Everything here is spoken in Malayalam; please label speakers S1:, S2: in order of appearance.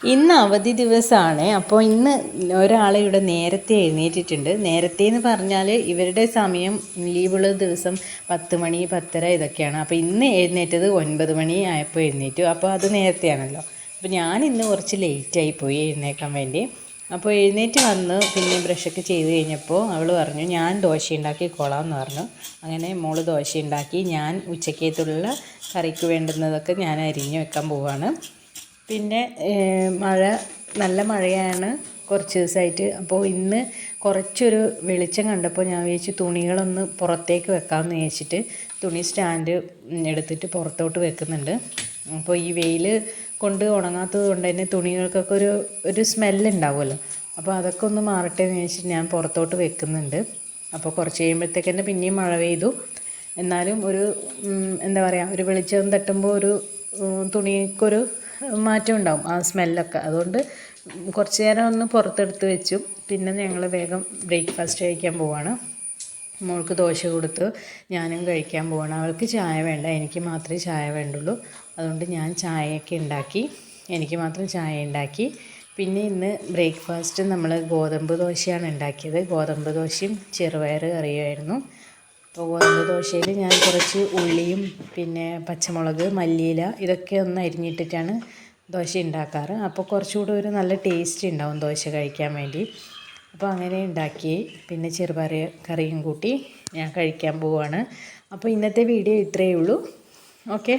S1: ഇന്ന് അവധി ദിവസമാണ്. അപ്പോൾ ഇന്ന് ഒരാൾ ഇവിടെ നേരത്തെ എഴുന്നേറ്റിട്ടുണ്ട്. നേരത്തെ എന്ന് പറഞ്ഞാൽ ഇവരുടെ സമയം ലീവുള്ള ദിവസം 10 മണി 10:30 ഇതൊക്കെയാണ്. അപ്പോൾ ഇന്ന് എഴുന്നേറ്റത് 9 മണി ആയപ്പോൾ എഴുന്നേറ്റു. അപ്പോൾ അത് നേരത്തെയാണല്ലോ. അപ്പോൾ ഞാൻ ഇന്ന് കുറച്ച് ലേറ്റായി പോയി എഴുന്നേക്കാൻ വേണ്ടി. അപ്പോൾ എഴുന്നേറ്റ് വന്ന് പിന്നെ ബ്രഷൊക്കെ ചെയ്ത് കഴിഞ്ഞപ്പോൾ അവൾ പറഞ്ഞു ഞാൻ ദോശ ഉണ്ടാക്കിക്കോളാം എന്ന് പറഞ്ഞു. അങ്ങനെ മോള് ദോശ ഉണ്ടാക്കി. ഞാൻ ഉച്ചക്കത്തുള്ള കറിക്ക് വേണ്ടുന്നതൊക്കെ ഞാൻ അരിഞ്ഞ് വെക്കാൻ പോവാണ്. പിന്നെ നല്ല മഴയാണ് കുറച്ച് ദിവസമായിട്ട്. അപ്പോൾ ഇന്ന് കുറച്ചൊരു വെളിച്ചം കണ്ടപ്പോൾ ഞാൻ വിചാരിച്ചു തുണികളൊന്ന് പുറത്തേക്ക് വെക്കാമെന്ന് വിചാരിച്ചിട്ട് തുണി സ്റ്റാൻഡ് എടുത്തിട്ട് പുറത്തോട്ട് വെക്കുന്നുണ്ട്. അപ്പോൾ ഈ വെയിൽ കൊണ്ട് ഉണങ്ങാത്തത് കൊണ്ട് തന്നെ തുണികൾക്കൊക്കെ ഒരു സ്മെല്ലുണ്ടാവുമല്ലോ. അപ്പോൾ അതൊക്കെ ഒന്ന് മാറട്ടെ എന്ന് വിചാരിച്ചിട്ട് ഞാൻ പുറത്തോട്ട് വെക്കുന്നുണ്ട്. അപ്പോൾ കുറച്ച് കഴിയുമ്പോഴത്തേക്ക് തന്നെ പിന്നെയും മഴ പെയ്തു. എന്നാലും എന്താ പറയുക, ഒരു വെളിച്ചം തട്ടുമ്പോൾ ഒരു തുണിക്കൊരു മാറ്റം ഉണ്ടാവും, ആ സ്മെല്ലൊക്കെ. അതുകൊണ്ട് കുറച്ച് നേരം ഒന്ന് പുറത്തെടുത്ത് വെച്ചു. പിന്നെ ഞങ്ങൾ വേഗം ബ്രേക്ക്ഫാസ്റ്റ് കഴിക്കാൻ പോവാണ്. മോൾക്ക് ദോശ കൊടുത്ത് ഞാനും കഴിക്കാൻ പോവാണ്. അവൾക്ക് ചായ വേണ്ട, എനിക്ക് മാത്രമേ ചായ വേണ്ടുള്ളൂ. അതുകൊണ്ട് ഞാൻ ചായയൊക്കെ ഉണ്ടാക്കി, എനിക്ക് മാത്രം ചായ ഉണ്ടാക്കി. പിന്നെ ഇന്ന് ബ്രേക്ക്ഫാസ്റ്റ് നമ്മൾ ഗോതമ്പ് ദോശയാണ് ഉണ്ടാക്കിയത്. ഗോതമ്പ് ദോശയും ചെറുപയർ കറിയുമായിരുന്നു. അപ്പോൾ ഗോതമ്പ് ദോശയിൽ ഞാൻ കുറച്ച് ഉള്ളിയും പിന്നെ പച്ചമുളക്, മല്ലിയില ഇതൊക്കെ ഒന്ന് അരിഞ്ഞിട്ടിട്ടാണ് ദോശ ഉണ്ടാക്കാറ്. അപ്പോൾ കുറച്ചുകൂടെ ഒരു നല്ല ടേസ്റ്റ് ഉണ്ടാവും ദോശ കഴിക്കാൻ വേണ്ടി. അപ്പോൾ അങ്ങനെ ഉണ്ടാക്കി. പിന്നെ ചെറുപയർ കറിയും കൂട്ടി ഞാൻ കഴിക്കാൻ പോവുകയാണ്. അപ്പോൾ ഇന്നത്തെ വീഡിയോ ഇത്രയേ ഉള്ളൂ. ഓക്കെ.